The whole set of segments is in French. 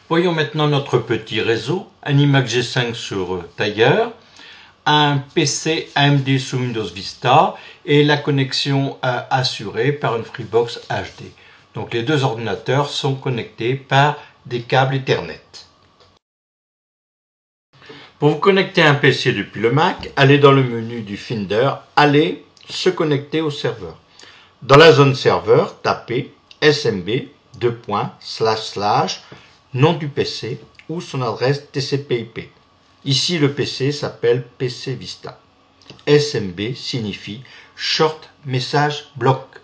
Voyons maintenant notre petit réseau, un iMac G5 sur tailleur, un PC AMD sous Windows Vista et la connexion assurée par une Freebox HD. Donc les deux ordinateurs sont connectés par des câbles Ethernet. Pour vous connecter à un PC depuis le Mac, allez dans le menu du Finder, allez se connecter au serveur. Dans la zone serveur, tapez smb nom du PC ou son adresse TCP/IP. Ici, le PC s'appelle PC Vista. SMB signifie Short Message Block.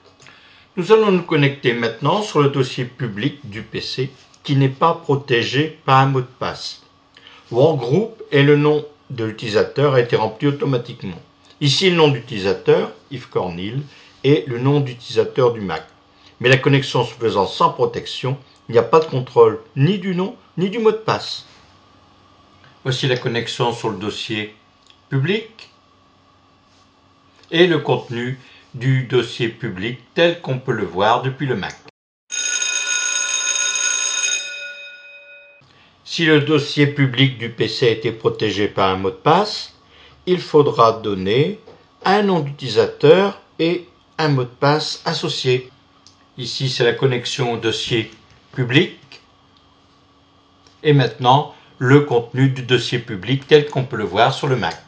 Nous allons nous connecter maintenant sur le dossier public du PC qui n'est pas protégé par un mot de passe. Workgroup et le nom de l'utilisateur a été rempli automatiquement. Ici, le nom d'utilisateur, Yves Cornil, et le nom d'utilisateur du Mac. Mais la connexion se faisant sans protection, il n'y a pas de contrôle ni du nom ni du mot de passe. Voici la connexion sur le dossier public et le contenu du dossier public tel qu'on peut le voir depuis le Mac. Si le dossier public du PC a été protégé par un mot de passe, il faudra donner un nom d'utilisateur et un mot de passe associé. Ici, c'est la connexion au dossier public. Et maintenant, le contenu du dossier public tel qu'on peut le voir sur le Mac.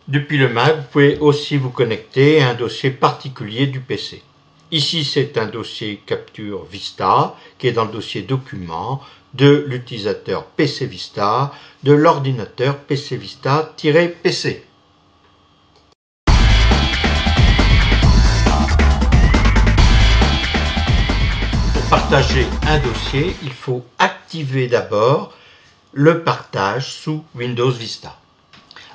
Depuis le Mac, vous pouvez aussi vous connecter à un dossier particulier du PC. Ici, c'est un dossier Capture Vista qui est dans le dossier Documents de l'utilisateur PC Vista de l'ordinateur PC Vista-PC. Pour partager un dossier, il faut activer d'abord le partage sous Windows Vista.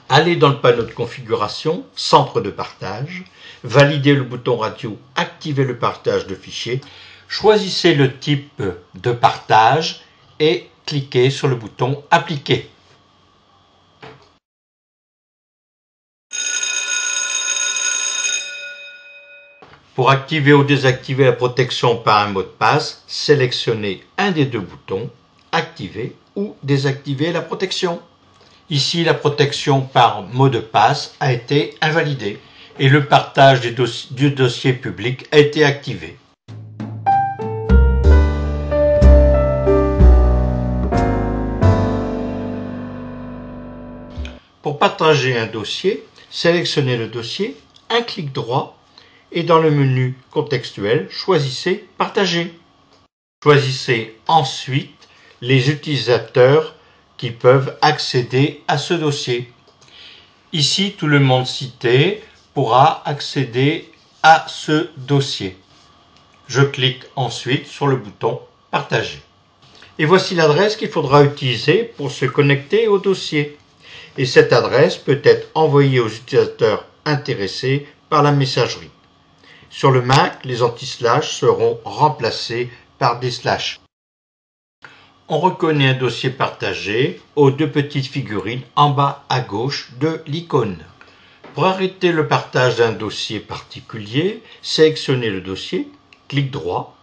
Allez dans le panneau de configuration, centre de partage, validez le bouton radio, activez le partage de fichiers, choisissez le type de partage et cliquez sur le bouton appliquer. Pour activer ou désactiver la protection par un mot de passe, sélectionnez un des deux boutons, activer ou désactiver la protection. Ici, la protection par mot de passe a été invalidée et le partage du dossier public a été activé. Pour partager un dossier, sélectionnez le dossier, un clic droit et dans le menu contextuel, choisissez Partager. Choisissez ensuite les utilisateurs qui peuvent accéder à ce dossier. Ici, tout le monde cité pourra accéder à ce dossier. Je clique ensuite sur le bouton Partager. Et voici l'adresse qu'il faudra utiliser pour se connecter au dossier. Et cette adresse peut être envoyée aux utilisateurs intéressés par la messagerie. Sur le Mac, les anti-slash seront remplacés par des slash. On reconnaît un dossier partagé aux deux petites figurines en bas à gauche de l'icône. Pour arrêter le partage d'un dossier particulier, sélectionnez le dossier, clic droit,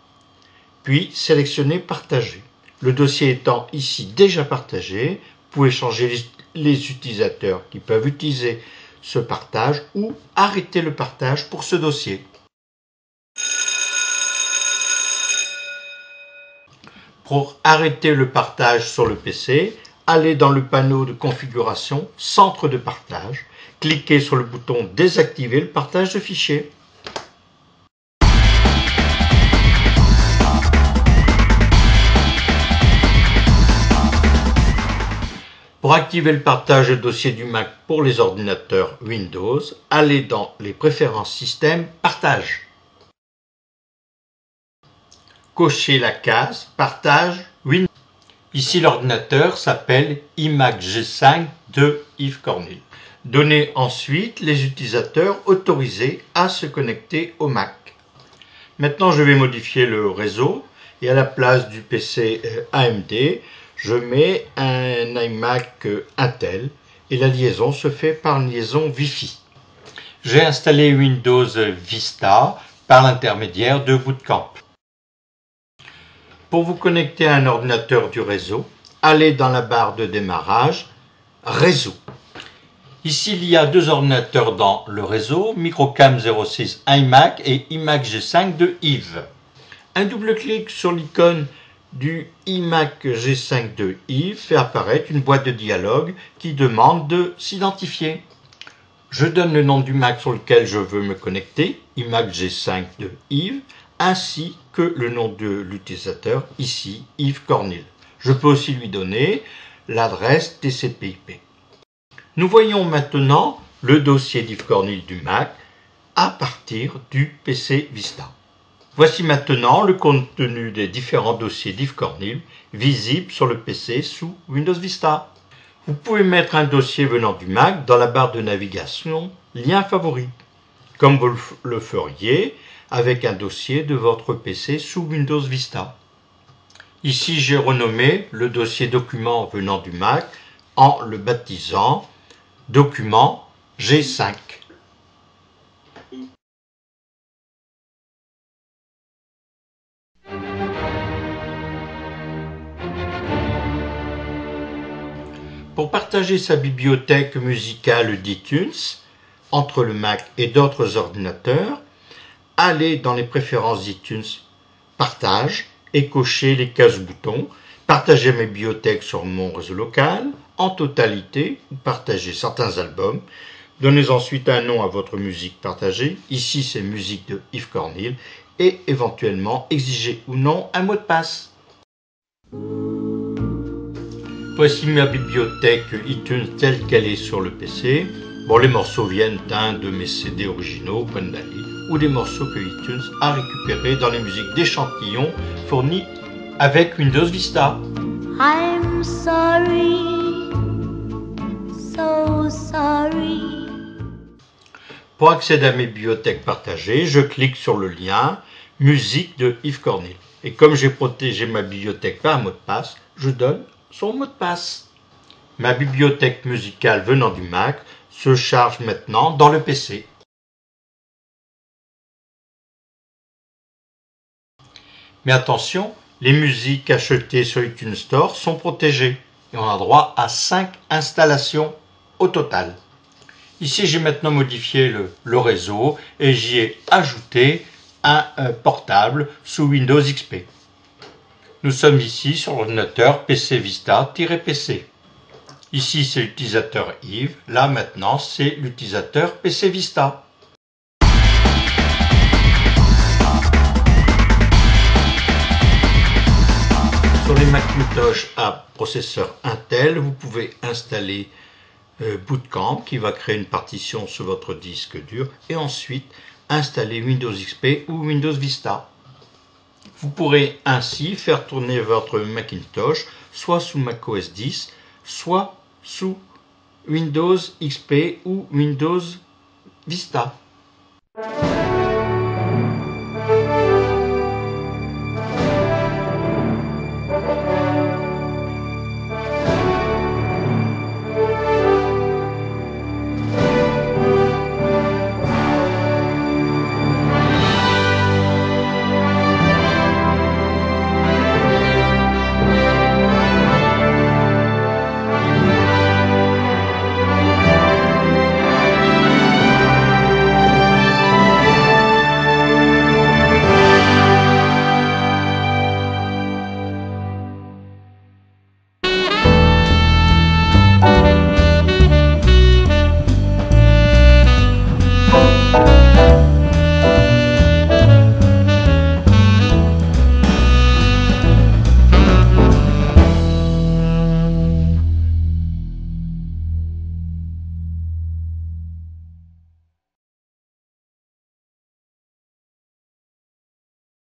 puis sélectionnez Partager. Le dossier étant ici déjà partagé, vous pouvez changer les utilisateurs qui peuvent utiliser ce partage ou arrêter le partage pour ce dossier. Pour arrêter le partage sur le PC, allez dans le panneau de configuration Centre de partage, cliquez sur le bouton Désactiver le partage de fichiers. Pour activer le partage de dossier du Mac pour les ordinateurs Windows, allez dans les préférences système Partage. Cochez la case Partage Windows. Ici, l'ordinateur s'appelle iMac G5 de Yves Cornil. Donnez ensuite les utilisateurs autorisés à se connecter au Mac. Maintenant, je vais modifier le réseau et à la place du PC AMD, je mets un iMac Intel et la liaison se fait par une liaison Wi-Fi. J'ai installé Windows Vista par l'intermédiaire de Bootcamp. Pour vous connecter à un ordinateur du réseau, allez dans la barre de démarrage « Réseau ». Ici, il y a deux ordinateurs dans le réseau, Microcam 06 iMac et iMac G5 de Yves. Un double clic sur l'icône du iMac G5 de Yves fait apparaître une boîte de dialogue qui demande de s'identifier. Je donne le nom du Mac sur lequel je veux me connecter, iMac G5 de Yves, ainsi que le nom de l'utilisateur, ici Yves Cornil. Je peux aussi lui donner l'adresse TCP/IP. Nous voyons maintenant le dossier d'Yves Cornil du Mac à partir du PC Vista. Voici maintenant le contenu des différents dossiers d'Yves Cornil visibles sur le PC sous Windows Vista. Vous pouvez mettre un dossier venant du Mac dans la barre de navigation « Liens favoris », comme vous le feriez avec un dossier de votre PC sous Windows Vista. Ici, j'ai renommé le dossier document venant du Mac en le baptisant Document G5. Pour partager sa bibliothèque musicale d'iTunes entre le Mac et d'autres ordinateurs, allez dans les préférences d'iTunes Partage et cochez les cases boutons Partager mes bibliothèques sur mon réseau local, en totalité, ou partager certains albums. Donnez ensuite un nom à votre musique partagée. Ici, c'est musique de Yves Cornil. Et éventuellement, exigez ou non un mot de passe. Voici ma bibliothèque iTunes telle qu'elle est sur le PC. Bon, les morceaux viennent d'un de mes CD originaux, Gwendali, ou des morceaux que iTunes a récupérés dans les musiques d'échantillons fournies avec Windows Vista. I'm sorry, so sorry. Pour accéder à mes bibliothèques partagées, je clique sur le lien Musique de Yves Cornil. Et comme j'ai protégé ma bibliothèque par un mot de passe, je donne son mot de passe. Ma bibliothèque musicale venant du Mac se charge maintenant dans le PC. Mais attention, les musiques achetées sur iTunes Store sont protégées et on a droit à 5 installations au total. Ici, j'ai maintenant modifié le réseau et j'y ai ajouté un portable sous Windows XP. Nous sommes ici sur l'ordinateur PC Vista-PC. Ici, c'est l'utilisateur Yves. Là, maintenant, c'est l'utilisateur PC Vista. Sur les Macintosh à processeur Intel, vous pouvez installer Bootcamp qui va créer une partition sur votre disque dur et ensuite installer Windows XP ou Windows Vista. Vous pourrez ainsi faire tourner votre Macintosh soit sous macOS 10, soit sous Windows XP ou Windows Vista.